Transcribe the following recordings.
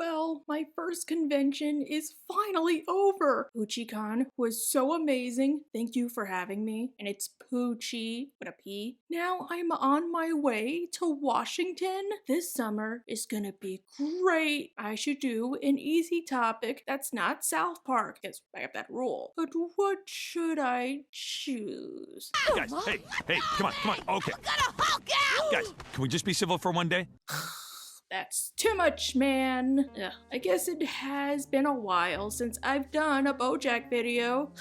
Well, my first convention is finally over. PoochieCon was so amazing. Thank you for having me. And it's Poochie with a P. Now I'm on my way to Washington. This summer is gonna be great. I should do an easy topic that's not South Park, because I have that rule. But what should I choose? Guys, hey, come on, okay. We're gonna Hulk out! Guys, can we just be civil for one day? That's too much, man. Ugh, I guess it has been a while since I've done a Bojack video.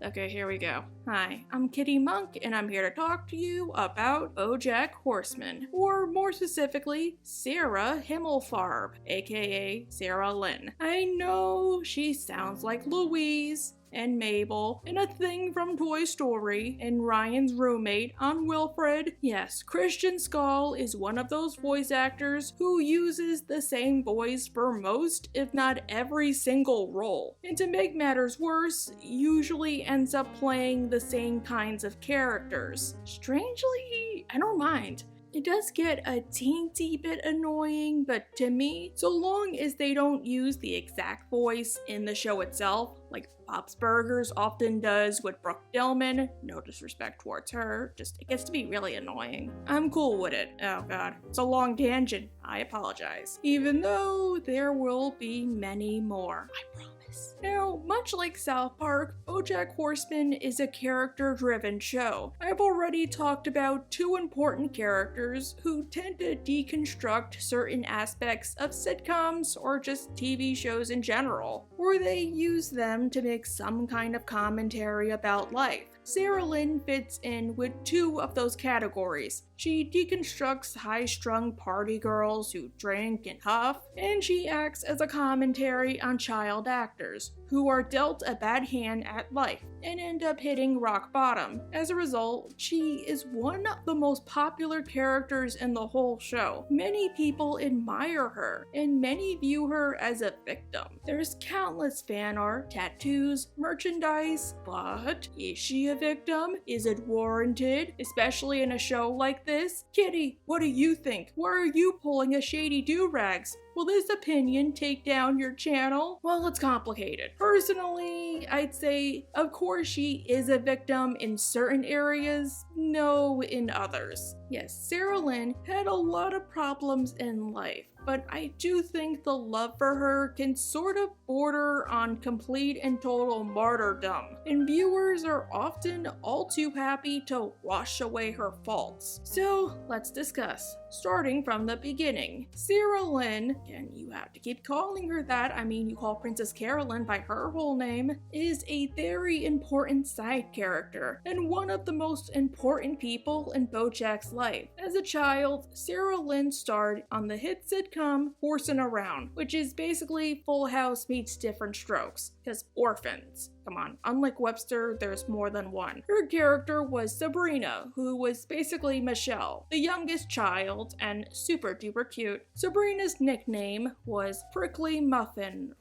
Okay, here we go. Hi, I'm Kitty Monk, and I'm here to talk to you about Bojack Horseman, or more specifically, Sarah Himmelfarb, aka Sarah Lynn. I know she sounds like Louise and Mabel, and a thing from Toy Story, and Ryan's roommate on Wilfred. Yes, Christian Skull is one of those voice actors who uses the same voice for most, if not every single role. And to make matters worse, usually ends up playing the same kinds of characters. Strangely, I don't mind. It does get a teensy bit annoying, but to me, so long as they don't use the exact voice in the show itself, like Bob's Burgers often does with Brooke Dillman, no disrespect towards her, just it gets to be really annoying. I'm cool with it. Oh god, it's a long tangent. I apologize. Even though there will be many more, I promise. Now, much like South Park, Bojack Horseman is a character-driven show. I've already talked about two important characters who tend to deconstruct certain aspects of sitcoms or just TV shows in general, or they use them to make some kind of commentary about life. Sarah Lynn fits in with two of those categories. She deconstructs high-strung party girls who drink and huff, and she acts as a commentary on child actors who are dealt a bad hand at life and end up hitting rock bottom. As a result, she is one of the most popular characters in the whole show. Many people admire her, and many view her as a victim. There's countless fan art, tattoos, merchandise, but is she a victim? Is it warranted? Especially in a show like this? Kitty, what do you think? Why are you pulling a shady do-rags? Will this opinion take down your channel? Well, it's complicated. Personally, I'd say, of course she is a victim in certain areas, no in others. Yes, Sarah Lynn had a lot of problems in life, but I do think the love for her can sort of border on complete and total martyrdom, and viewers are often all too happy to wash away her faults. So let's discuss. Starting from the beginning, Sarah Lynn, and you have to keep calling her that, I mean you call Princess Carolyn by her whole name, is a very important side character, and one of the most important people in Bojack's life. As a child, Sarah Lynn starred on the hit sitcom Horsin' Around, which is basically Full House meets Different Strokes, because orphans. Come on, unlike Webster, there's more than one. Her character was Sabrina, who was basically Michelle, the youngest child, and super duper cute. Sabrina's nickname was Prickly Muffin.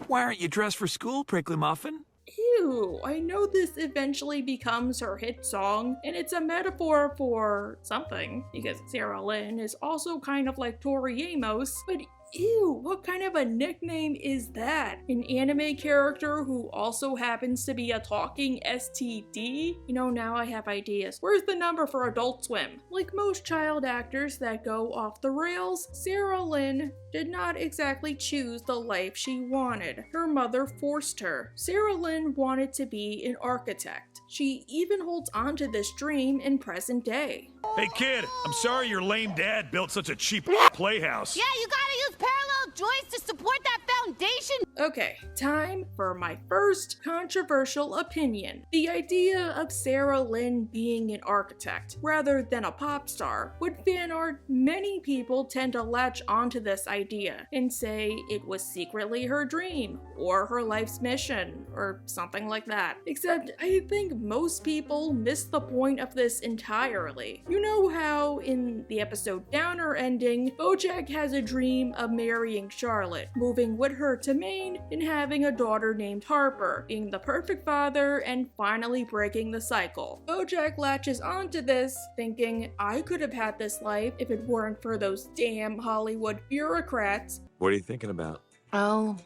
Why aren't you dressed for school, Prickly Muffin? Ew, I know this eventually becomes her hit song, and it's a metaphor for something, because Sarah Lynn is also kind of like Tori Amos, but ew, what kind of a nickname is that? An anime character who also happens to be a talking STD? You know, now I have ideas. Where's the number for Adult Swim? Like most child actors that go off the rails, Sarah Lynn did not exactly choose the life she wanted. Her mother forced her. Sarah Lynn wanted to be an architect. She even holds on to this dream in present day. Hey kid, I'm sorry your lame dad built such a cheap playhouse. Yeah, you gotta use parallel joints to support that foundation. Okay, time for my first controversial opinion. The idea of Sarah Lynn being an architect rather than a pop star. With fan art, many people tend to latch onto this idea and say it was secretly her dream or her life's mission or something like that. Except I think most people miss the point of this entirely. You know how in the episode Downer ending, Bojack has a dream of marrying Charlotte, moving with her to Maine, and having a daughter named Harper, being the perfect father and finally breaking the cycle. Bojack latches onto this, thinking, I could have had this life if it weren't for those damn Hollywood bureaucrats. What are you thinking about? Oh,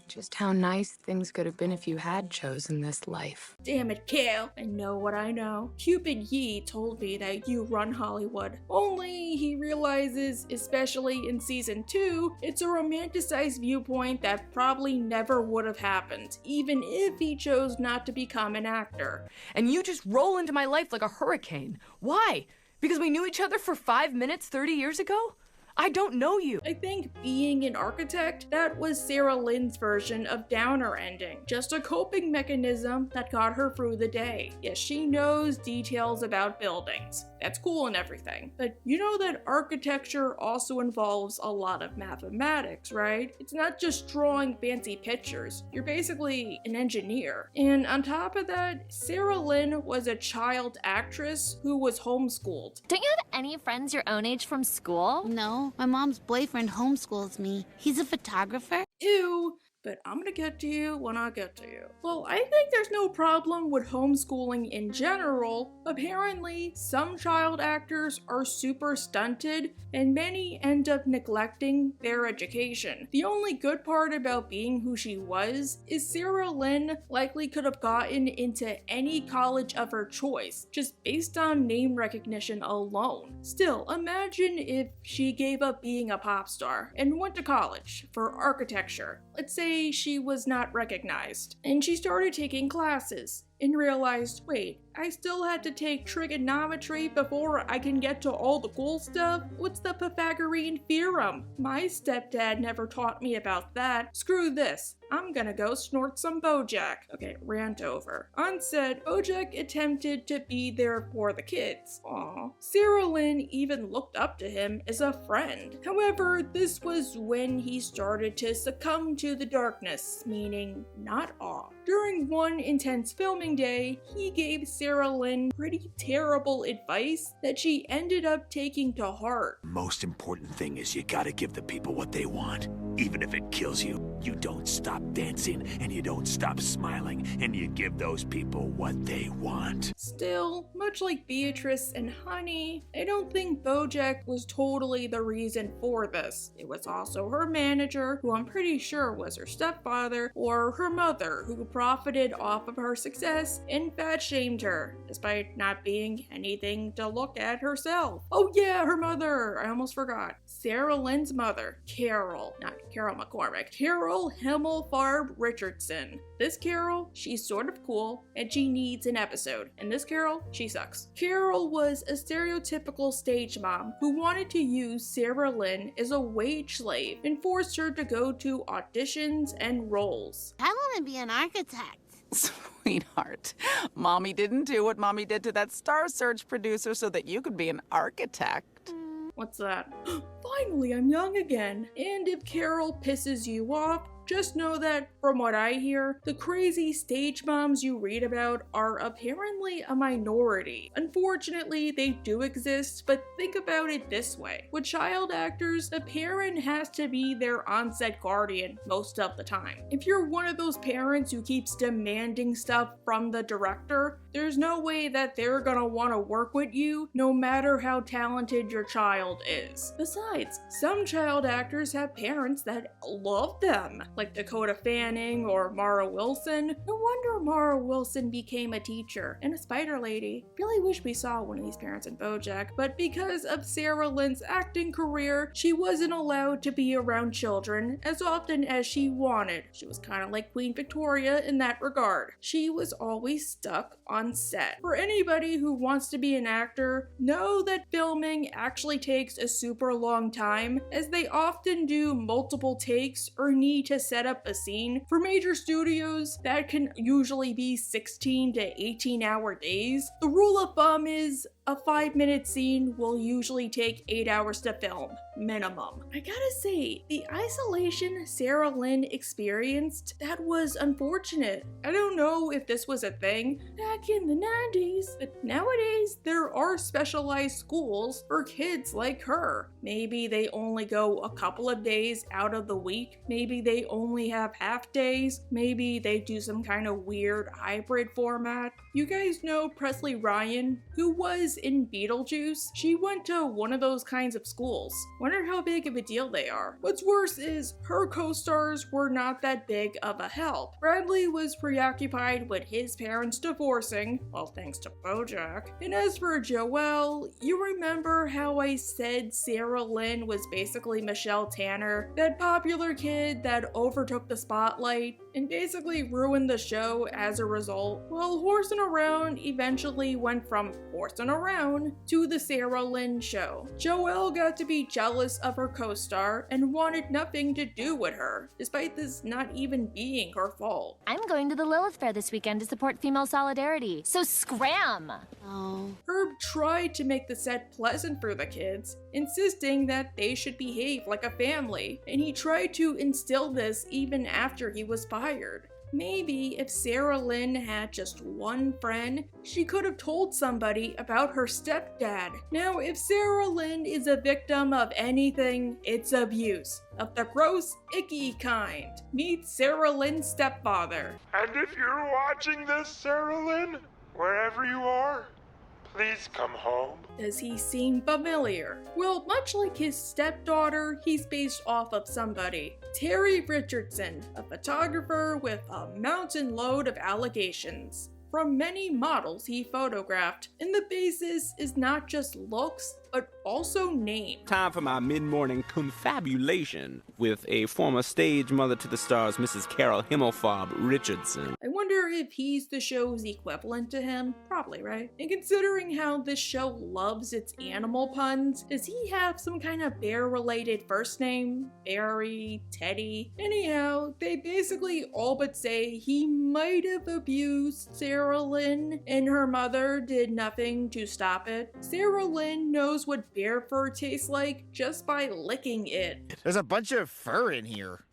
just how nice things could have been if you had chosen this life. Damn it, Cal. I know what I know. Cupid Yee told me that you run Hollywood. Only he realizes, especially in season 2, it's a romanticized viewpoint that probably never would have happened, even if he chose not to become an actor. And you just roll into my life like a hurricane. Why? Because we knew each other for 5 minutes 30 years ago? I don't know you. I think being an architect, that was Sarah Lynn's version of downer ending. Just a coping mechanism that got her through the day. Yes, she knows details about buildings. That's cool and everything. But you know that architecture also involves a lot of mathematics, right? It's not just drawing fancy pictures. You're basically an engineer. And on top of that, Sarah Lynn was a child actress who was homeschooled. Don't you have any friends your own age from school? No, my mom's boyfriend homeschools me. He's a photographer. Ew. But I'm gonna get to you when I get to you. Well, I think there's no problem with homeschooling in general. Apparently, some child actors are super stunted, and many end up neglecting their education. The only good part about being who she was is Sarah Lynn likely could have gotten into any college of her choice, just based on name recognition alone. Still, imagine if she gave up being a pop star and went to college for architecture. Let's say she was not recognized, and she started taking classes and realized, wait, I still had to take trigonometry before I can get to all the cool stuff? What's the Pythagorean theorem? My stepdad never taught me about that. Screw this. I'm gonna go snort some Bojack. Okay, rant over. On set, Bojack attempted to be there for the kids. Aww. Sarah Lynn even looked up to him as a friend. However, this was when he started to succumb to the darkness, meaning not awe. During one intense filming day, he gave Sarah Lynn pretty terrible advice that she ended up taking to heart. Most important thing is you gotta give the people what they want. Even if it kills you, you don't stop dancing and you don't stop smiling and you give those people what they want. Still, much like Beatrice and Honey, I don't think Bojack was totally the reason for this. It was also her manager, who I'm pretty sure was her stepfather, or her mother, who profited off of her success and fat-shamed her, despite not being anything to look at herself. Oh yeah, her mother! I almost forgot. Sarah Lynn's mother, Carol, not Carol McCormick, Carol Himmelfarb Richardson. This Carol, she's sort of cool, and she needs an episode. And this Carol, she sucks. Carol was a stereotypical stage mom who wanted to use Sarah Lynn as a wage slave and forced her to go to auditions and roles. I want to be an architect. Sweetheart, Mommy didn't do what Mommy did to that Star Search producer so that you could be an architect. What's that? Finally, I'm young again. And if Carol pisses you off, just know that, from what I hear, the crazy stage moms you read about are apparently a minority. Unfortunately, they do exist, but think about it this way. With child actors, the parent has to be their on-set guardian most of the time. If you're one of those parents who keeps demanding stuff from the director, there's no way that they're gonna want to work with you, no matter how talented your child is. Besides, some child actors have parents that love them, like Dakota Fanning or Mara Wilson. No wonder Mara Wilson became a teacher and a spider lady. Really wish we saw one of these parents in Bojack, but because of Sarah Lynn's acting career, she wasn't allowed to be around children as often as she wanted. She was kind of like Queen Victoria in that regard. She was always stuck on set. For anybody who wants to be an actor, know that filming actually takes a super long time, as they often do multiple takes or need to set up a scene. For major studios, that can usually be 16 to 18-hour days. The rule of thumb is a 5-minute scene will usually take 8 hours to film, minimum. I gotta say, the isolation Sarah Lynn experienced, that was unfortunate. I don't know if this was a thing back in the 90s, but nowadays there are specialized schools for kids like her. Maybe they only go a couple of days out of the week. Maybe they only have half days. Maybe they do some kind of weird hybrid format. You guys know Presley Ryan, who was was in Beetlejuice, she went to one of those kinds of schools. Wonder how big of a deal they are. What's worse is her co-stars were not that big of a help. Bradley was preoccupied with his parents divorcing, well, thanks to Bojack. And as for Joelle, you remember how I said Sarah Lynn was basically Michelle Tanner, that popular kid that overtook the spotlight and basically ruined the show as a result? Well, Horsing Around eventually went from horsing around to the Sarah Lynn show. Joelle got to be jealous of her co-star and wanted nothing to do with her, despite this not even being her fault. I'm going to the Lilith Fair this weekend to support female solidarity, so scram! Oh. Herb tried to make the set pleasant for the kids, insisting that they should behave like a family, and he tried to instill this even after he was fired. Maybe if Sarah Lynn had just one friend, she could have told somebody about her stepdad. Now, if Sarah Lynn is a victim of anything, it's abuse. Of the gross, icky kind. Meet Sarah Lynn's stepfather. And if you're watching this, Sarah Lynn, wherever you are, please come home. Does he seem familiar? Well, much like his stepdaughter, he's based off of somebody. Terry Richardson, a photographer with a mountain load of allegations from many models he photographed, and the basis is not just looks, but also name. Time for my mid-morning confabulation with a former stage mother to the stars, Mrs. Carol Himmelfarb Richardson. I wonder if he's the show's equivalent to him. Probably, right? And considering how this show loves its animal puns, does he have some kind of bear-related first name? Barry? Teddy? Anyhow, they basically all but say he might have abused Sarah Lynn, and her mother did nothing to stop it. Sarah Lynn knows what bear fur tastes like just by licking it. There's a bunch of fur in here.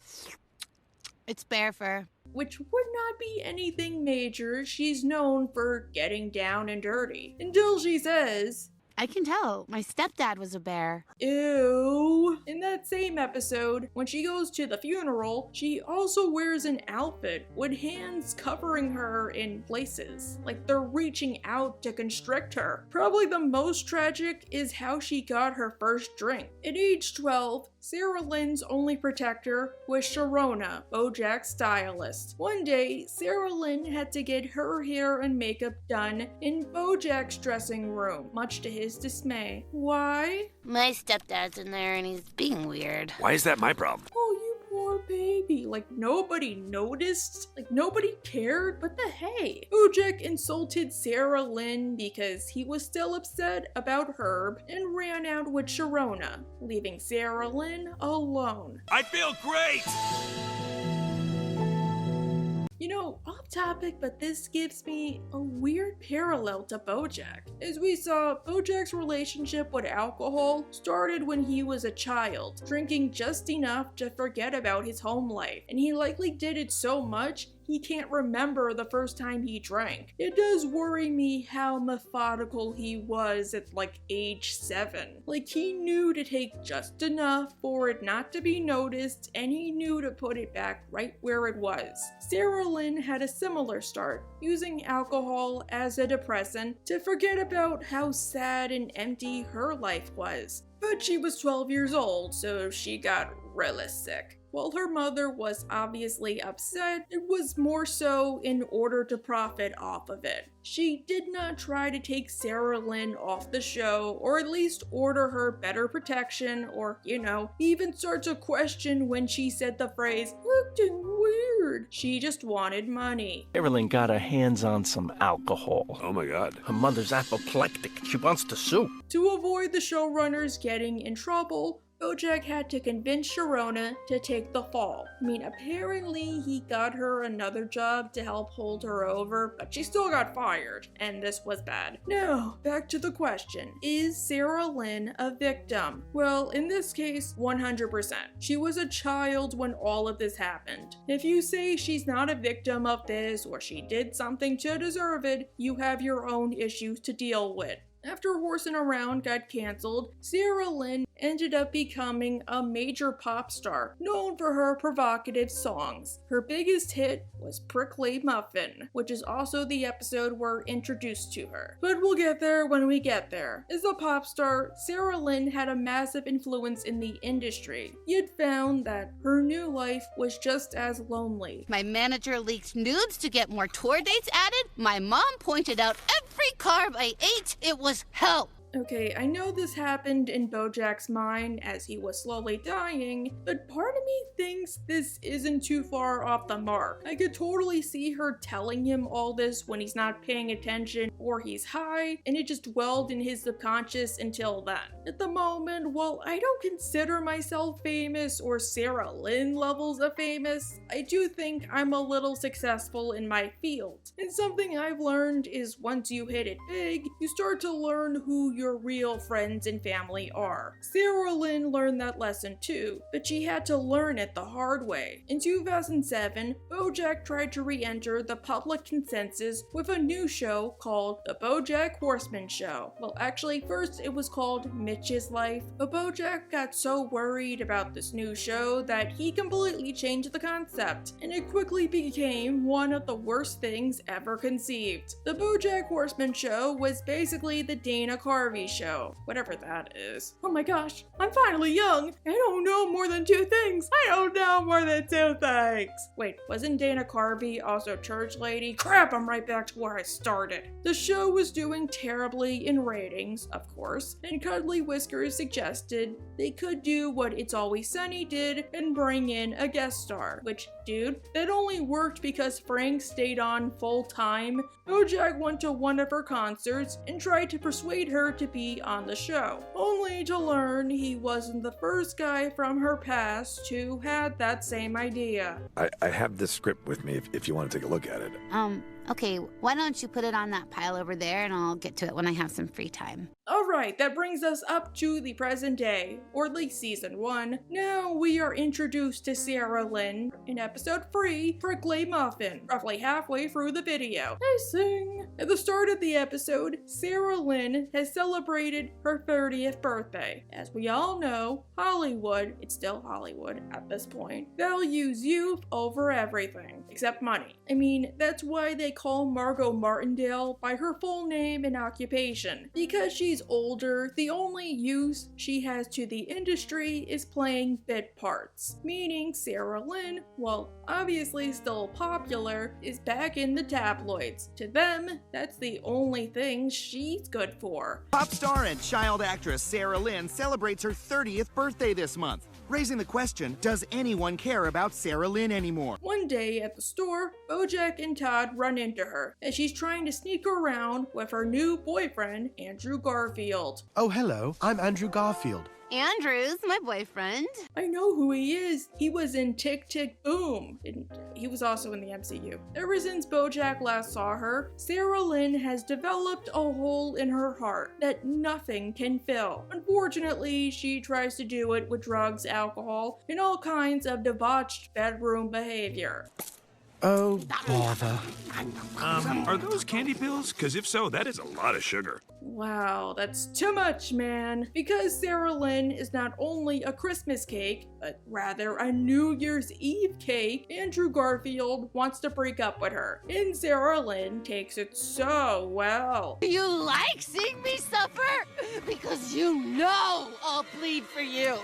It's bear fur. Which would not be anything major. She's known for getting down and dirty. Until she says, I can tell. My stepdad was a bear. ew. In that same episode, when she goes to the funeral, she also wears an outfit with hands covering her in places, like they're reaching out to constrict her. Probably the most tragic is how she got her first drink. At age 12, Sarah Lynn's only protector was Sharona, Bojack's stylist. One day, Sarah Lynn had to get her hair and makeup done in Bojack's dressing room, much to his dismay. Why? My stepdad's in there and he's being weird. Why is that my problem? Oh, you poor baby. Like, nobody noticed? Like, nobody cared? What the hey? Bojack insulted Sarah Lynn because he was still upset about Herb and ran out with Sharona, leaving Sarah Lynn alone. I feel great! You know, off topic, but this gives me a weird parallel to Bojack. As we saw, Bojack's relationship with alcohol started when he was a child, drinking just enough to forget about his home life, and he likely did it so much he can't remember the first time he drank. It does worry me how methodical he was at like age 7. Like, he knew to take just enough for it not to be noticed, and he knew to put it back right where it was. Sarah Lynn had a similar start, using alcohol as a depressant to forget about how sad and empty her life was. But she was 12 years old, so she got really sick. While her mother was obviously upset, it was more so in order to profit off of it. She did not try to take Sarah Lynn off the show, or at least order her better protection, or, you know, even start to question when she said the phrase, acting weird. She just wanted money. Sarah Lynn got her hands on some alcohol. Oh my god. Her mother's apoplectic. She wants to sue. To avoid the showrunners getting in trouble, Bojack had to convince Sharona to take the fall. I mean, apparently he got her another job to help hold her over, but she still got fired, and this was bad. Now, back to the question. Is Sarah Lynn a victim? Well, in this case, 100%. She was a child when all of this happened. If you say she's not a victim of this, or she did something to deserve it, you have your own issues to deal with. After Horsing Around got canceled, Sarah Lynn ended up becoming a major pop star, known for her provocative songs. Her biggest hit was Prickly Muffin, which is also the episode we're introduced to her. But we'll get there when we get there. As a pop star, Sarah Lynn had a massive influence in the industry, yet found that her new life was just as lonely. My manager leaked nudes to get more tour dates added. My mom pointed out every carb I ate. It was hell. Okay, I know this happened in Bojack's mind as he was slowly dying, but part of me thinks this isn't too far off the mark. I could totally see her telling him all this when he's not paying attention or he's high, and it just dwelled in his subconscious until then. At the moment, while I don't consider myself famous or Sarah Lynn levels of famous, I do think I'm a little successful in my field. And something I've learned is once you hit it big, you start to learn who your real friends and family are. Sarah Lynn learned that lesson too, but she had to learn it the hard way. In 2007, Bojack tried to re-enter the public consensus with a new show called The Bojack Horseman Show. Well, actually, first it was called Mitch's Life, but Bojack got so worried about this new show that he completely changed the concept, and it quickly became one of the worst things ever conceived. The Bojack Horseman Show was basically the Dana Carvey show, whatever that is. Oh my gosh, I'm finally young. I don't know more than 2 things. I don't know more than 2 things. Wait, wasn't Dana Carvey also church lady? Crap, I'm right back to where I started. The show was doing terribly in ratings, of course, and Cuddly Whiskers suggested they could do what It's Always Sunny did and bring in a guest star, which, dude, that only worked because Frank stayed on full time. Bojack went to one of her concerts and tried to persuade her to be on the show, only to learn he wasn't the first guy from her past who had that same idea. I have this script with me if you want to take a look at it. Okay, why don't you put it on that pile over there and I'll get to it when I have some free time. Alright, that brings us up to the present day, or at least season 1. Now we are introduced to Sarah Lynn in episode 3, Prickly Muffin, roughly halfway through the video. I sing. At the start of the episode, Sarah Lynn has celebrated her 30th birthday. As we all know, Hollywood, it's still Hollywood at this point, values youth over everything, except money. I mean, that's why they call Margot Martindale by her full name and occupation. Because she's older, the only use she has to the industry is playing bit parts. Meaning Sarah Lynn, while obviously still popular, is back in the tabloids. To them, that's the only thing she's good for. Pop star and child actress Sarah Lynn celebrates her 30th birthday this month, raising the question, does anyone care about Sarah Lynn anymore? One day at the store, Bojack and Todd run into her as she's trying to sneak around with her new boyfriend, Andrew Garfield. Oh, hello. I'm Andrew Garfield. Andrew's my boyfriend. I know who he is. He was in Tick Tick Boom. And he was also in the MCU. Ever since Bojack last saw her, Sarah Lynn has developed a hole in her heart that nothing can fill. Unfortunately, she tries to do it with drugs, alcohol, and all kinds of debauched bedroom behavior. Oh, bother. Are those candy pills? Because if so, that is a lot of sugar. Wow, that's too much, man. Because Sarah Lynn is not only a Christmas cake, but rather a New Year's Eve cake, Andrew Garfield wants to break up with her. And Sarah Lynn takes it so well. You like seeing me suffer? Because you know I'll plead for you.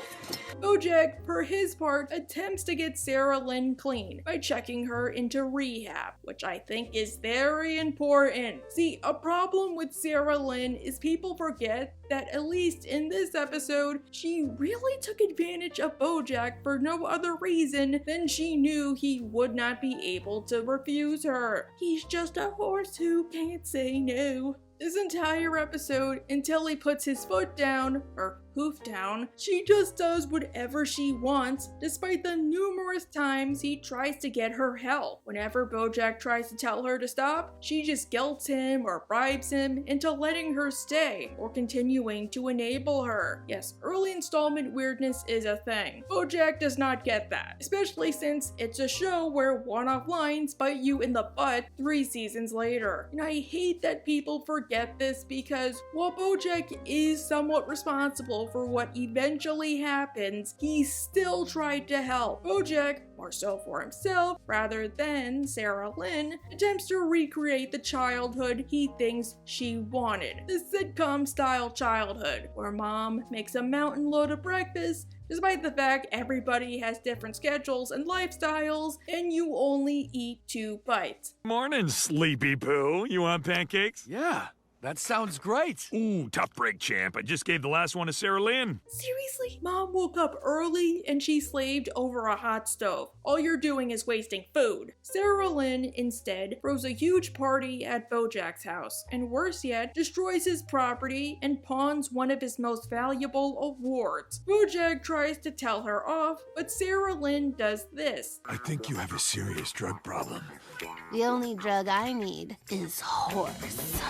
Bojack, for his part, attempts to get Sarah Lynn clean by checking her into rehab, which I think is very important. See, a problem with Sarah Lynn is people forget that at least in this episode, she really took advantage of Bojack for no other reason than she knew he would not be able to refuse her. He's just a horse who can't say no. This entire episode, until he puts his foot down, or hoof down, she just does whatever she wants, despite the numerous times times he tries to get her help. Whenever Bojack tries to tell her to stop, she just guilts him or bribes him into letting her stay or continuing to enable her. Yes, early installment weirdness is a thing. Bojack does not get that, especially since it's a show where one-off lines bite you in the butt 3 seasons later. And I hate that people forget this because while Bojack is somewhat responsible for what eventually happens, he still tried to help. Bojack, more so for himself rather than Sarah Lynn, attempts to recreate the childhood he thinks she wanted. The sitcom-style childhood, where mom makes a mountain load of breakfast despite the fact everybody has different schedules and lifestyles, and you only eat 2 bites. Morning, Sleepy Poo. You want pancakes? Yeah. That sounds great. Ooh, tough break, champ. I just gave the last one to Sarah Lynn. Seriously? Mom woke up early and she slaved over a hot stove. All you're doing is wasting food. Sarah Lynn, instead, throws a huge party at Bojack's house, and worse yet, destroys his property and pawns one of his most valuable awards. Bojack tries to tell her off, but Sarah Lynn does this. I think you have a serious drug problem. The only drug I need is horse.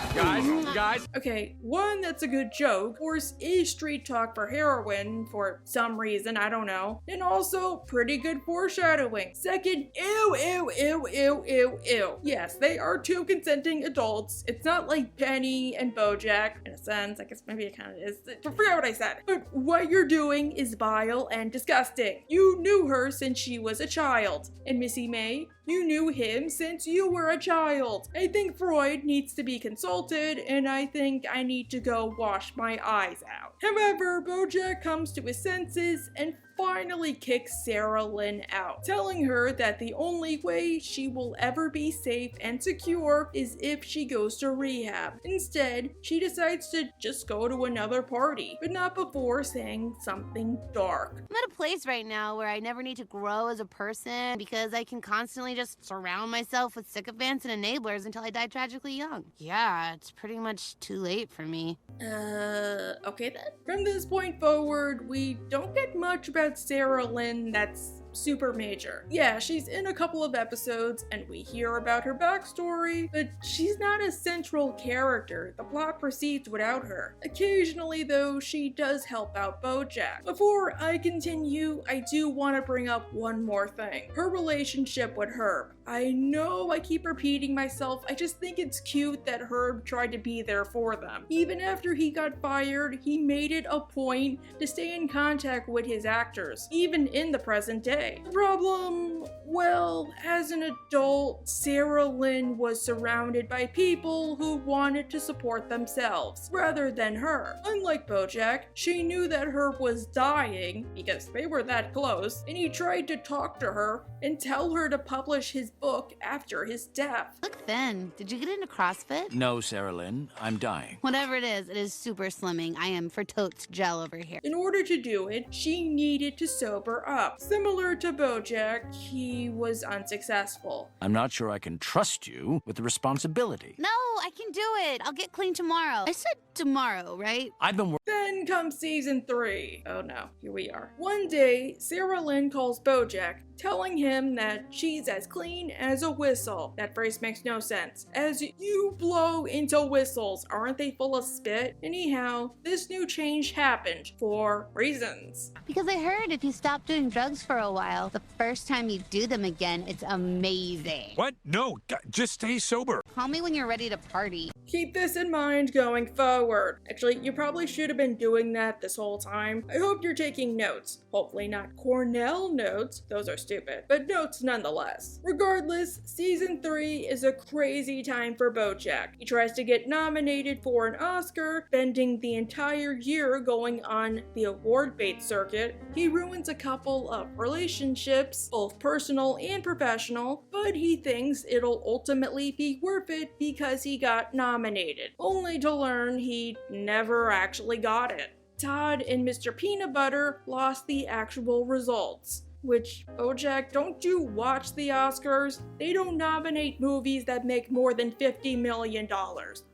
Guys. Okay, one, that's a good joke. Horse is street talk for heroin for some reason, I don't know. And also, pretty good foreshadowing. Second, ew, ew, ew, ew, ew, ew. Yes, they are 2 consenting adults. It's not like Penny and Bojack, in a sense. I guess maybe it kind of is. I forgot what I said. But what you're doing is vile and disgusting. You knew her since she was a child. And Missy May, you knew him since you were a child. I think Freud needs to be consulted, and I think I need to go wash my eyes out. However, Bojack comes to his senses and finally kicks Sarah Lynn out, telling her that the only way she will ever be safe and secure is if she goes to rehab. Instead, she decides to just go to another party, but not before saying something dark. I'm at a place right now where I never need to grow as a person because I can constantly just surround myself with sycophants and enablers until I die tragically young. Yeah, it's pretty much too late for me. Okay then. From this point forward, we don't get much about Sarah Lynn that's super major. Yeah, she's in a couple of episodes and we hear about her backstory, but she's not a central character. The plot proceeds without her. Occasionally though, she does help out Bojack. Before I continue, I do want to bring up one more thing. Her relationship with Herb. I know I keep repeating myself, I just think it's cute that Herb tried to be there for them. Even after he got fired, he made it a point to stay in contact with his actors, even in the present day. The problem, well, as an adult, Sarah Lynn was surrounded by people who wanted to support themselves, rather than her. Unlike Bojack, she knew that Herb was dying, because they were that close, and he tried to talk to her and tell her to publish his book after his death. Look thin. Did you get into CrossFit? No, Sarah Lynn. I'm dying. Whatever it is super slimming. I am for totes gel over here. In order to do it, she needed to sober up. Similar to Bojack, he was unsuccessful. I'm not sure I can trust you with the responsibility. No, I can do it. I'll get clean tomorrow. I said tomorrow, right? I've been Then comes season 3. Oh no, here we are. One day, Sarah Lynn calls Bojack, telling him that she's as clean as a whistle. That phrase makes no sense, as you blow into whistles, aren't they full of spit? Anyhow, this new change happened for reasons. Because I heard if you stop doing drugs for a while, the first time you do them again, it's amazing. What? No, just stay sober. Call me when you're ready to party. Keep this in mind going forward. Actually, you probably should have been doing that this whole time. I hope you're taking notes. Hopefully not Cornell notes, those are stupid, but notes nonetheless. Regardless, season 3 is a crazy time for Bojack. He tries to get nominated for an Oscar, spending the entire year going on the award bait circuit. He ruins a couple of relationships, both personal and professional, but he thinks it'll ultimately be worth it because he got nominated, only to learn he never actually got it. Todd and Mr. Peanut Butter lost the actual results. Which, Bojack, don't you watch the Oscars? They don't nominate movies that make more than $50 million.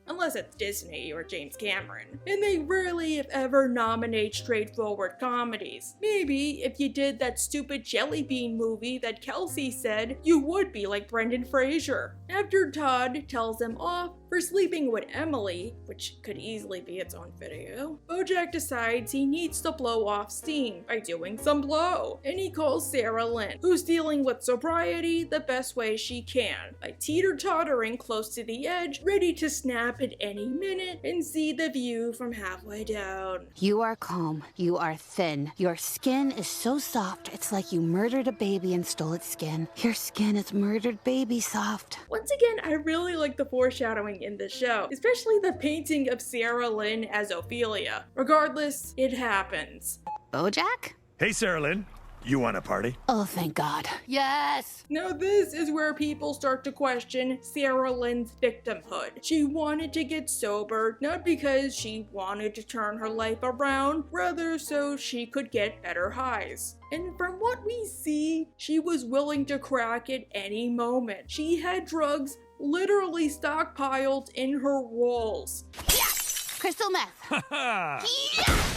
unless it's Disney or James Cameron. And they rarely, if ever, nominate straightforward comedies. Maybe if you did that stupid Jelly Bean movie that Kelsey said, you would be like Brendan Fraser. After Todd tells him off for sleeping with Emily, which could easily be its own video, Bojack decides he needs to blow off steam by doing some blow, and he calls Sarah Lynn, who's dealing with sobriety the best way she can, by teeter-tottering close to the edge, ready to snap at any minute and see the view from halfway down. You are calm. You are thin. Your skin is so soft, it's like you murdered a baby and stole its skin. Your skin is murdered baby soft. Once again, I really like the foreshadowing in the show, especially the painting of Sarah Lynn as Ophelia. Regardless, it happens. Bojack? Hey, Sarah Lynn. You want a party? Oh, thank God. Yes! Now this is where people start to question Sarah Lynn's victimhood. She wanted to get sober, not because she wanted to turn her life around, rather so she could get better highs. And from what we see, she was willing to crack at any moment. She had drugs literally stockpiled in her walls. Yes! Crystal meth. Yes!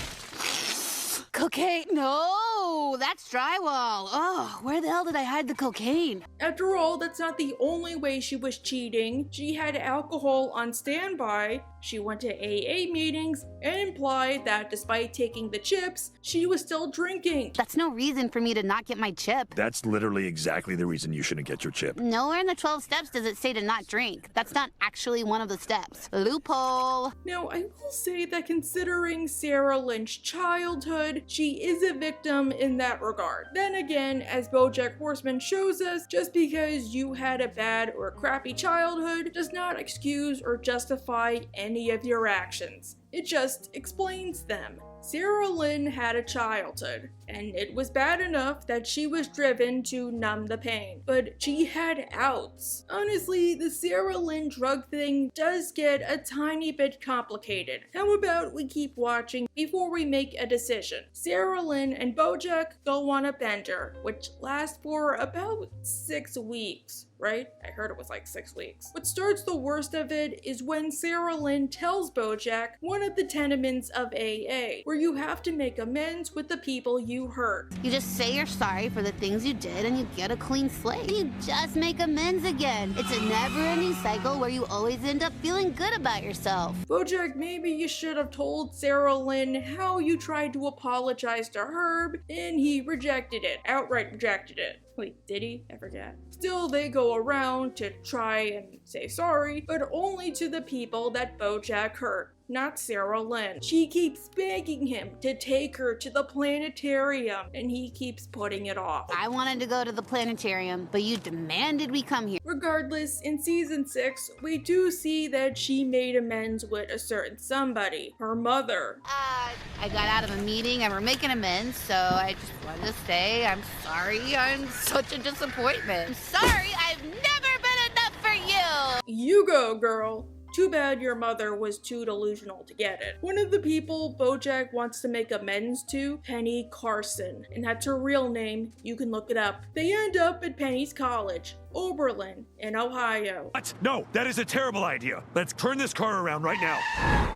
Cocaine? No, that's drywall. Oh, where the hell did I hide the cocaine? After all, that's not the only way she was cheating. She had alcohol on standby. She went to AA meetings and implied that despite taking the chips, she was still drinking. That's no reason for me to not get my chip. That's literally exactly the reason you shouldn't get your chip. Nowhere in the 12 steps does it say to not drink. That's not actually one of the steps. Loophole. Now, I will say that considering Sarah Lynn's childhood, she is a victim in that regard. Then again, as Bojack Horseman shows us, just because you had a bad or crappy childhood does not excuse or justify any of your actions. It just explains them. Sarah Lynn had a childhood, and it was bad enough that she was driven to numb the pain, but she had outs. Honestly, the Sarah Lynn drug thing does get a tiny bit complicated. How about we keep watching before we make a decision? Sarah Lynn and Bojack go on a bender, which lasts for about 6 weeks. Right? I heard it was like 6 weeks. What starts the worst of it is when Sarah Lynn tells Bojack one of the tenements of AA, where you have to make amends with the people you hurt. You just say you're sorry for the things you did and you get a clean slate. You just make amends again. It's a never-ending cycle where you always end up feeling good about yourself. Bojack, maybe you should have told Sarah Lynn how you tried to apologize to Herb, and he rejected it. Outright rejected it. Wait, did he? I forget. Still, they go around to try and say sorry, but only to the people that Bojack hurt, not Sarah Lynn. She keeps begging him to take her to the planetarium, and he keeps putting it off. I wanted to go to the planetarium, but you demanded we come here. Regardless, in season 6, we do see that she made amends with a certain somebody, her mother. I got out of a meeting and we're making amends, so I just wanted to say I'm sorry. I'm such a disappointment. I'm sorry, I've never been enough for you. You go, girl. Too bad your mother was too delusional to get it. One of the people Bojack wants to make amends to, Penny Carson, and that's her real name. You can look it up. They end up at Penny's college, Oberlin, in Ohio. What? No, that is a terrible idea. Let's turn this car around right now.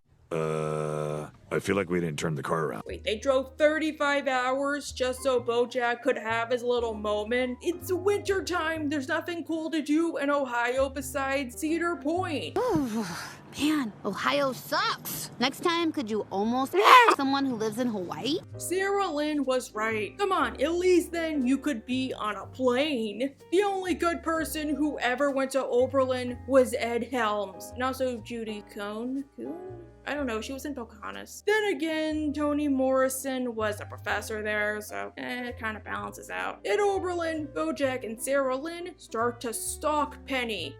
I feel like we didn't turn the car around. Wait, they drove 35 hours just so Bojack could have his little moment? It's winter time. There's nothing cool to do in Ohio besides Cedar Point. Man, Ohio sucks. Next time, could you almost someone who lives in Hawaii? Sarah Lynn was right. Come on, at least then you could be on a plane. The only good person who ever went to Oberlin was Ed Helms, and also Judy Cohn. I don't know, she was in Pocahontas. Then again, Toni Morrison was a professor there, so it kind of balances out. At Oberlin, Bojack and Sarah Lynn start to stalk Penny.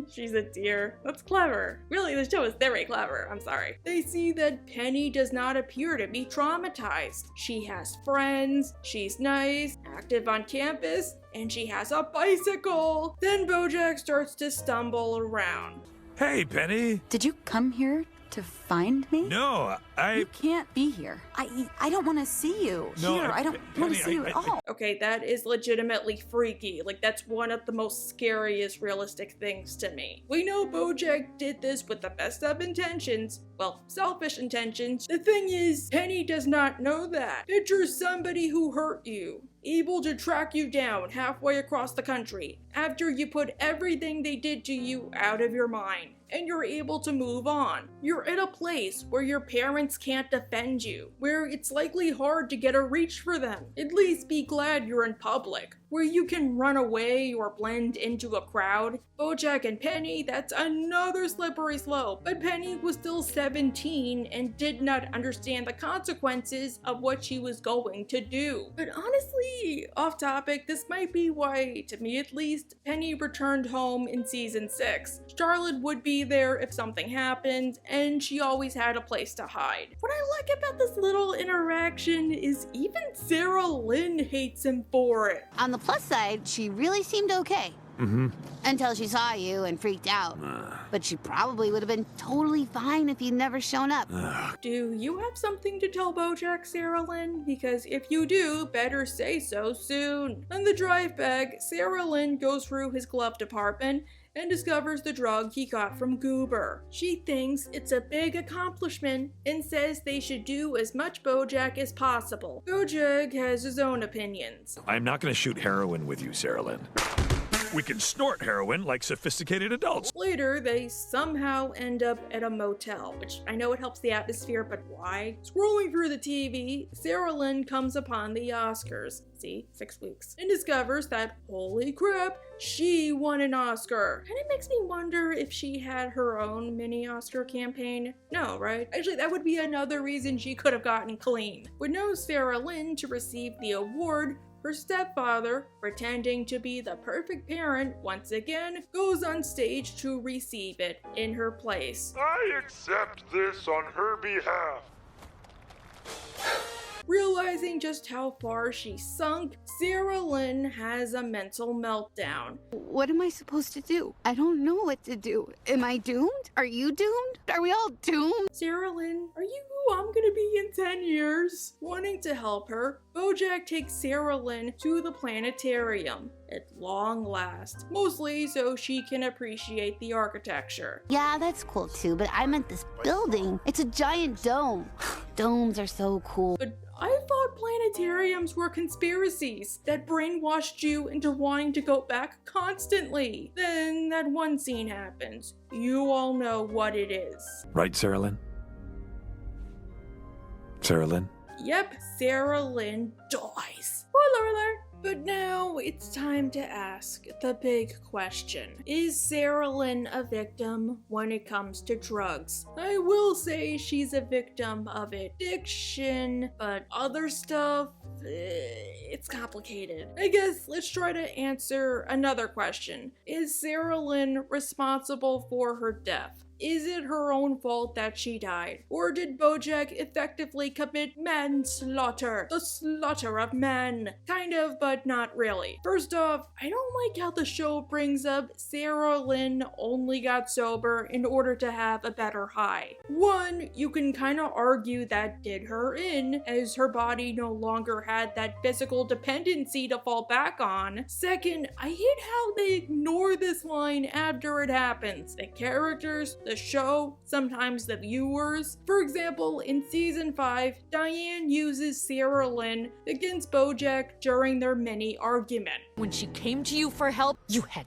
She's a dear. That's clever. Really, the show is very clever. I'm sorry. They see that Penny does not appear to be traumatized. She has friends, she's nice, active on campus, and she has a bicycle. Then Bojack starts to stumble around. Hey, Penny. Did you come here To find me? No, You can't be here. I don't want to see you. No, here, I don't want to see you at all. Okay, that is legitimately freaky. Like, that's one of the most scariest realistic things to me. We know Bojack did this with the best of intentions. Well, selfish intentions. The thing is, Penny does not know that. Picture somebody who hurt you, able to track you down halfway across the country after you put everything they did to you out of your mind, and you're able to move on. You're at a place where your parents can't defend you, where it's likely hard to get a reach for them. At least be glad you're in public, where you can run away or blend into a crowd. Bojack and Penny, that's another slippery slope. But Penny was still 17 and did not understand the consequences of what she was going to do. But honestly, off topic, this might be why, to me at least, Penny returned home in season 6. Charlotte would be there if something happened, and she always had a place to hide. What I like about this little interaction is even Sarah Lynn hates him for it. On the plus side, she really seemed okay. Until she saw you and freaked out. But she probably would have been totally fine if you'd never shown up. Do you have something to tell Bojack, Sarah Lynn? Because if you do, better say so soon. On the drive back, Sarah Lynn goes through his glove department and discovers the drug he got from Goober. She thinks it's a big accomplishment and says they should do as much Bojack as possible. Bojack has his own opinions. I'm not going to shoot heroin with you, Sarah Lynn. We can snort heroin like sophisticated adults. Later, they somehow end up at a motel, which I know it helps the atmosphere, but why? Scrolling through the TV, Sarah Lynn comes upon the Oscars. See, 6 weeks. And discovers that, holy crap, she won an Oscar. And it makes me wonder if she had her own mini Oscar campaign. No, right? Actually, that would be another reason she could have gotten clean. Would know Sarah Lynn to receive the award, her stepfather, pretending to be the perfect parent once again, goes on stage to receive it in her place. I accept this on her behalf. Realizing just how far she sunk, Sarah Lynn has a mental meltdown. What am I supposed to do? I don't know what to do. Am I doomed? Are you doomed? Are we all doomed? Sarah Lynn, are you who I'm gonna be in 10 years? Wanting to help her, Bojack takes Sarah Lynn to the planetarium. At long last, mostly so she can appreciate the architecture. Yeah, that's cool too, but I meant this building. It's a giant dome. Domes are so cool. But I thought planetariums were conspiracies that brainwashed you into wanting to go back constantly. Then that one scene happens. You all know what it is. Right, Sarah Lynn? Sarah Lynn? Yep, Sarah Lynn dies. Spoiler alert! But now it's time to ask the big question. Is Sarah Lynn a victim when it comes to drugs? I will say she's a victim of addiction, but other stuff, it's complicated. I guess let's try to answer another question. Is Sarah Lynn responsible for her death? Is it her own fault that she died? Or did Bojack effectively commit manslaughter? The slaughter of men. Kind of, but not really. First off, I don't like how the show brings up Sarah Lynn only got sober in order to have a better high. One, you can kind of argue that did her in, as her body no longer had that physical dependency to fall back on. Second, I hate how they ignore this line after it happens. The characters, the show, sometimes the viewers. For example, in season 5, Diane uses Sarah Lynn against Bojack during their mini argument. When she came to you for help, you had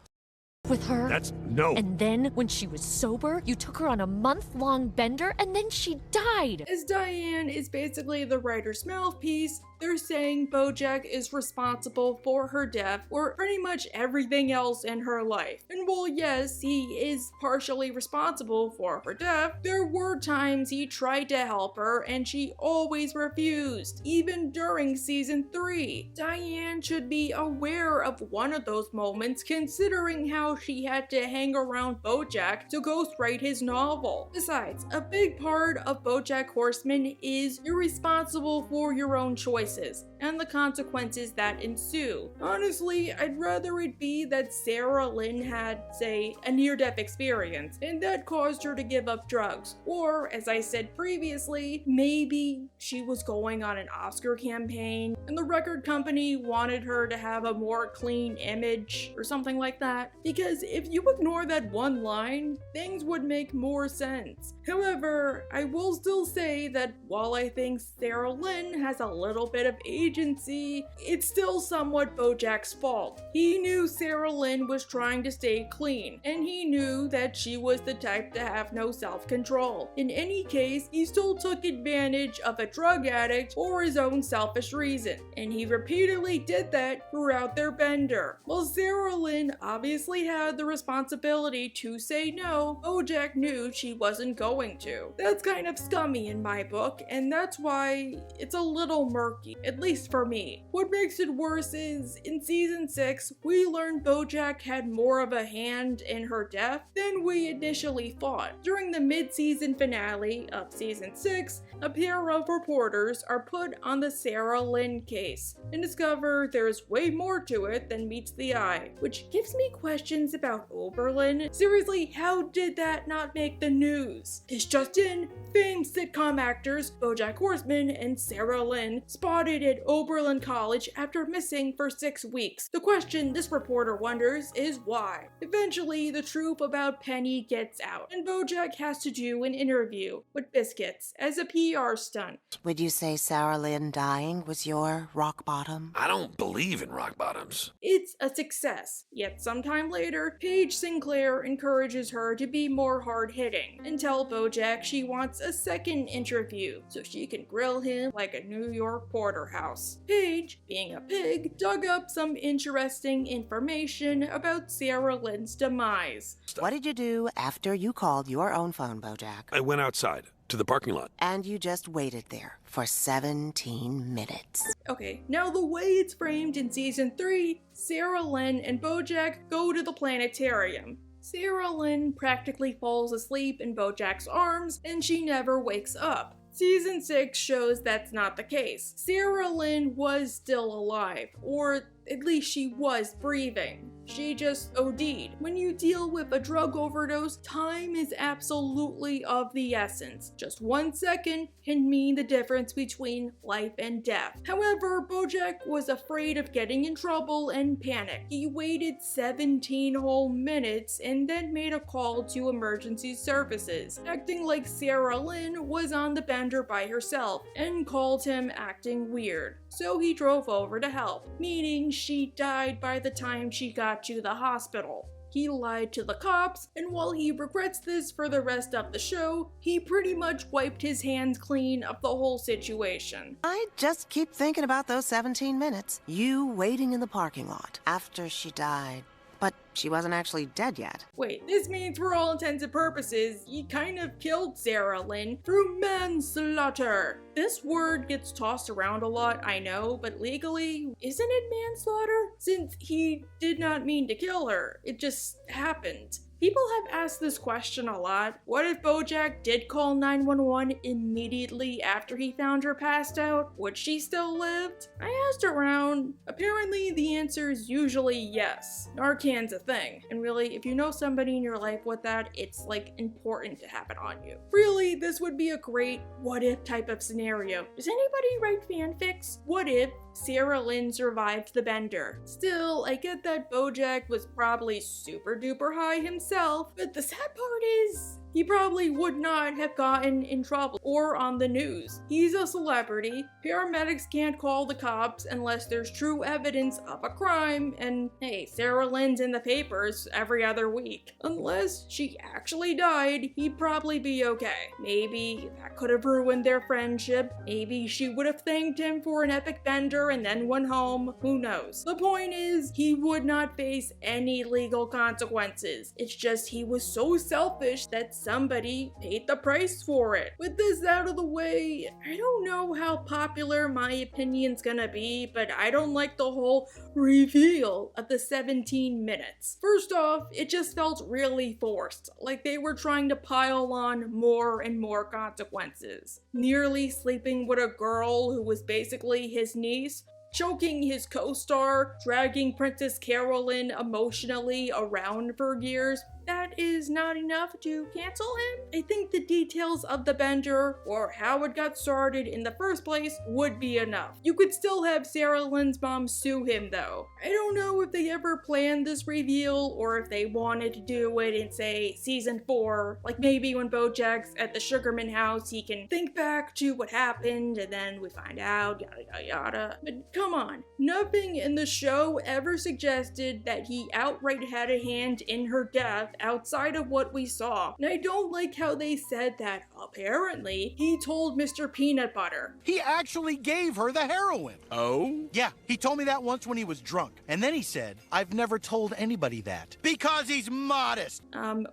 with her. That's no. And then when she was sober, you took her on a month-long bender and then she died. As Diane is basically the writer's mouthpiece, they're saying Bojack is responsible for her death or pretty much everything else in her life. And while yes, he is partially responsible for her death, there were times he tried to help her and she always refused, even during season 3. Diane should be aware of one of those moments considering how she had to hang around Bojack to ghostwrite his novel. Besides, a big part of Bojack Horseman is you're responsible for your own choices and the consequences that ensue. Honestly, I'd rather it be that Sarah Lynn had, say, a near-death experience, and that caused her to give up drugs. Or, as I said previously, maybe she was going on an Oscar campaign, and the record company wanted her to have a more clean image, or something like that. Because if you ignore that one line, things would make more sense. However, I will still say that while I think Sarah Lynn has a little bit of agency, it's still somewhat Bojack's fault. He knew Sarah Lynn was trying to stay clean, and he knew that she was the type to have no self-control. In any case, he still took advantage of a drug addict for his own selfish reason, and he repeatedly did that throughout their bender. While Sarah Lynn obviously had the responsibility to say no, Bojack knew she wasn't going to. That's kind of scummy in my book, and that's why it's a little murky, at least for me. What makes it worse is, in season 6, we learned Bojack had more of a hand in her death than we initially thought. During the mid-season finale of season 6, a pair of reporters are put on the Sarah Lynn case and discover there's way more to it than meets the eye, which gives me questions about Oberlin. Seriously, how did that not make the news? This just in, famed sitcom actors Bojack Horseman and Sarah Lynn spotted at Oberlin College after missing for 6 weeks. The question this reporter wonders is why. Eventually, the truth about Penny gets out, and Bojack has to do an interview with Biscuits as a PR stunt. Would you say Sarah Lynn dying was your rock bottom? I don't believe in rock bottoms. It's a success, yet sometime later, Paige Sinclair encourages her to be more hard-hitting and tell Bojack she wants a second interview so she can grill him like a New York porterhouse. Paige, being a pig, dug up some interesting information about Sarah Lynn's demise. What did you do after you called your own phone, Bojack? I went outside to the parking lot. And you just waited there for 17 minutes. Okay, now the way it's framed in season 3, Sarah Lynn and Bojack go to the planetarium. Sarah Lynn practically falls asleep in Bojack's arms, and she never wakes up. Season 6 shows that's not the case. Sarah Lynn was still alive, or at least she was breathing. She just OD'd. When you deal with a drug overdose, time is absolutely of the essence. Just 1 second can mean the difference between life and death. However, Bojack was afraid of getting in trouble and panicked. He waited 17 whole minutes and then made a call to emergency services, acting like Sarah Lynn was on the bender by herself, and called him acting weird. So he drove over to help, meaning she died by the time she got to the hospital. He lied to the cops, and while he regrets this for the rest of the show, he pretty much wiped his hands clean of the whole situation. I just keep thinking about those 17 minutes. You waiting in the parking lot after she died. But she wasn't actually dead yet. Wait, this means for all intents and purposes, he kind of killed Sarah Lynn through manslaughter. This word gets tossed around a lot, I know, but legally, isn't it manslaughter? Since he did not mean to kill her, it just happened. People have asked this question a lot. What if Bojack did call 911 immediately after he found her passed out? Would she still lived? I asked around. Apparently the answer is usually yes. Narcan's a thing. And really, if you know somebody in your life with that, it's like important to have it on you. Really, this would be a great what if type of scenario. Does anybody write fanfics? What if Sarah Lynn survived the bender? Still, I get that Bojack was probably super duper high himself, but the sad part is, he probably would not have gotten in trouble or on the news. He's a celebrity. Paramedics can't call the cops unless there's true evidence of a crime, and hey, Sarah Lynn's in the papers every other week. Unless she actually died, he'd probably be okay. Maybe that could have ruined their friendship. Maybe she would have thanked him for an epic bender and then went home. Who knows? The point is, he would not face any legal consequences. It's just he was so selfish that somebody paid the price for it. With this out of the way, I don't know how popular my opinion's gonna be, but I don't like the whole reveal of the 17 minutes. First off, it just felt really forced, like they were trying to pile on more and more consequences. Nearly sleeping with a girl who was basically his niece, choking his co-star, dragging Princess Carolyn emotionally around for years. That is not enough to cancel him. I think the details of the bender, or how it got started in the first place, would be enough. You could still have Sarah Lynn's mom sue him though. I don't know if they ever planned this reveal, or if they wanted to do it in, say, season 4. Like maybe when Bojack's at the Sugarman house, he can think back to what happened, and then we find out, yada yada yada. But come on, nothing in the show ever suggested that he outright had a hand in her death outside of what we saw. And I don't like how they said that apparently he told Mr. Peanut Butter. He actually gave her the heroin. Oh? Yeah, he told me that once when he was drunk. And then he said, I've never told anybody that. Because he's modest.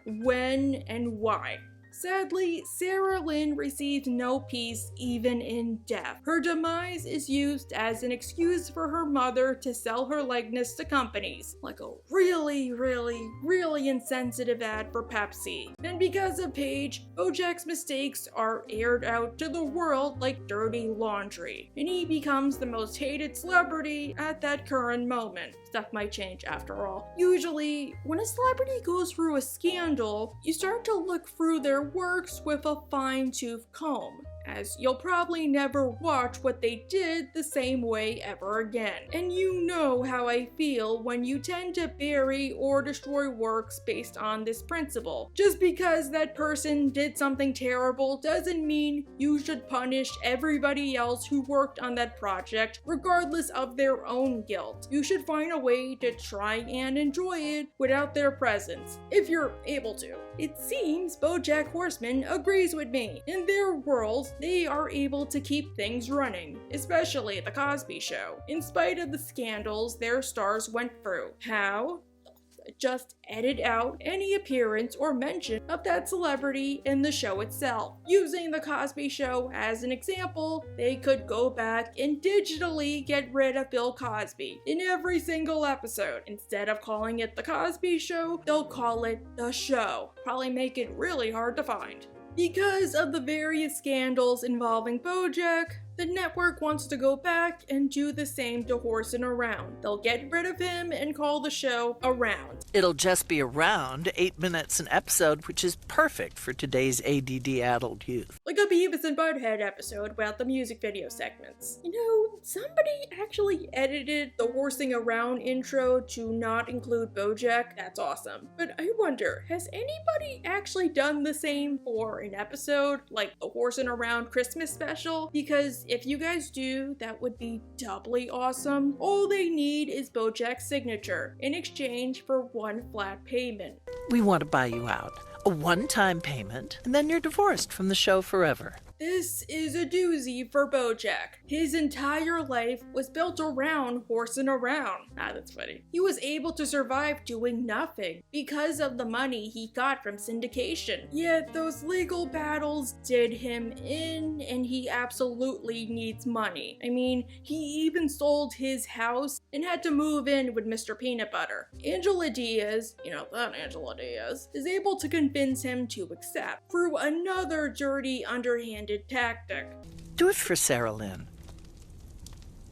When and why? Sadly, Sarah Lynn received no peace even in death. Her demise is used as an excuse for her mother to sell her likeness to companies, like a really insensitive ad for Pepsi. And because of Paige, Bojack's mistakes are aired out to the world like dirty laundry, and he becomes the most hated celebrity at that current moment. Stuff might change after all. Usually, when a celebrity goes through a scandal, you start to look through their works with a fine-tooth comb, as you'll probably never watch what they did the same way ever again. And you know how I feel when you tend to bury or destroy works based on this principle. Just because that person did something terrible doesn't mean you should punish everybody else who worked on that project regardless of their own guilt. You should find a way to try and enjoy it without their presence, if you're able to. It seems Bojack Horseman agrees with me. In their world, they are able to keep things running, especially The Cosby Show, in spite of the scandals their stars went through. How? Just edit out any appearance or mention of that celebrity in the show itself. Using The Cosby Show as an example, they could go back and digitally get rid of Bill Cosby in every single episode. Instead of calling it The Cosby Show, they'll call it The Show. Probably make it really hard to find. Because of the various scandals involving Bojack, the network wants to go back and do the same to Horseman Around. They'll get rid of him and call the show Around. It'll just be around 8 minutes an episode, which is perfect for today's ADD-addled youth. Like a Beavis and Butthead episode without the music video segments. You know, somebody actually edited the Horsing Around intro to not include Bojack. That's awesome. But I wonder, has anybody actually done the same for an episode like the Horsing Around Christmas special? Because if you guys do, that would be doubly awesome. All they need is Bojack's signature in exchange for one flat payment. We want to buy you out. A one-time payment, and then you're divorced from the show forever. This is a doozy for Bojack. His entire life was built around horsing around. Ah, that's funny. He was able to survive doing nothing because of the money he got from syndication. Yet those legal battles did him in, and he absolutely needs money. I mean, he even sold his house and had to move in with Mr. Peanut Butter. Angela Diaz, you know that Angela Diaz, is able to convince him to accept through another dirty, underhanded tactic. Do it for Sarah Lynn.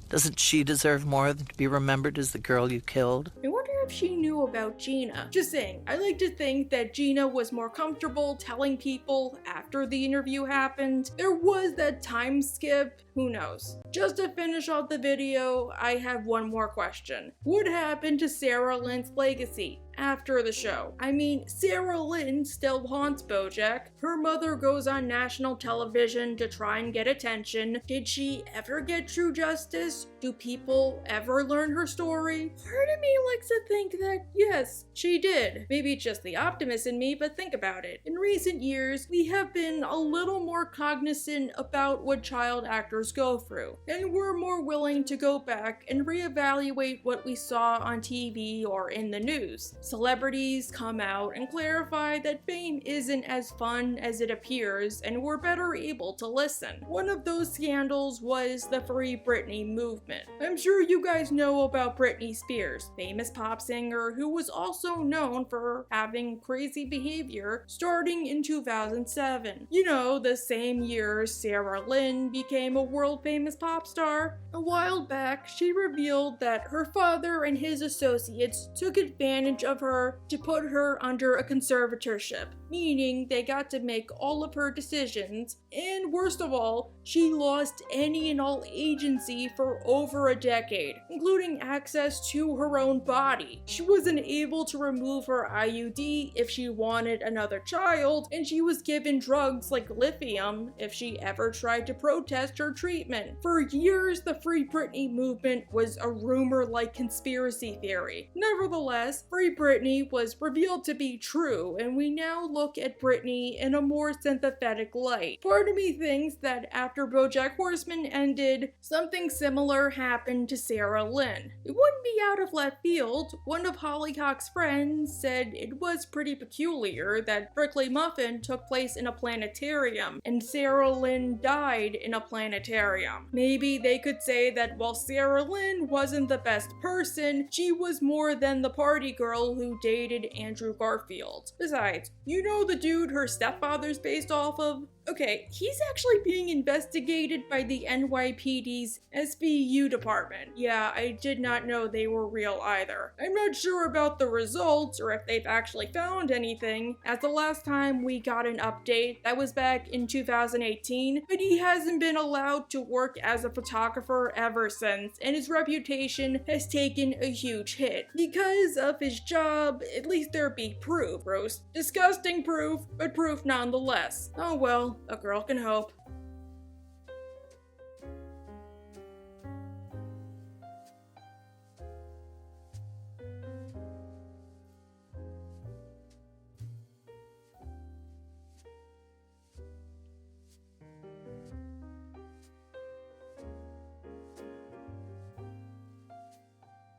Doesn't she deserve more than to be remembered as the girl you killed? I wonder if she knew about Gina. Just saying, I like to think that Gina was more comfortable telling people after the interview happened. There was that time skip, who knows? Just to finish off the video, I have one more question. What happened to Sarah Lynn's legacy after the show? I mean, Sarah Lynn still haunts Bojack. Her mother goes on national television to try and get attention. Did she ever get true justice? Do people ever learn her story? Part of me likes to think that yes, she did. Maybe it's just the optimist in me, but think about it. In recent years, we have been a little more cognizant about what child actors go through, and we're more willing to go back and reevaluate what we saw on TV or in the news. celebrities come out and clarify that fame isn't as fun as it appears and were better able to listen. One of those scandals was the Free Britney movement. I'm sure you guys know about Britney Spears, famous pop singer who was also known for having crazy behavior starting in 2007. You know, the same year Sarah Lynn became a world-famous pop star. A while back, she revealed that her father and his associates took advantage of her to put her under a conservatorship, meaning they got to make all of her decisions, and worst of all, she lost any and all agency for over a decade, including access to her own body. She wasn't able to remove her IUD if she wanted another child, and she was given drugs like lithium if she ever tried to protest her treatment. For years, the Free Britney movement was a rumor-like conspiracy theory. Nevertheless, Free Britney was revealed to be true, and we now look at Britney in a more sympathetic light. Part of me thinks that after Bojack Horseman ended, something similar happened to Sarah Lynn. It wouldn't be out of left field. One of Hollyhock's friends said it was pretty peculiar that Brickley Muffin took place in a planetarium, and Sarah Lynn died in a planetarium. Maybe they could say that while Sarah Lynn wasn't the best person, she was more than the party girl who dated Andrew Garfield. Besides, you know the dude her stepfather's based off of? Okay, he's actually being investigated by the NYPD's SVU department. Yeah, I did not know they were real either. I'm not sure about the results or if they've actually found anything, as the last time we got an update, that was back in 2018, but he hasn't been allowed to work as a photographer ever since, and his reputation has taken a huge hit. Because of his job, at least there be proof, gross. Disgusting proof, but proof nonetheless. Oh well. A girl can hope.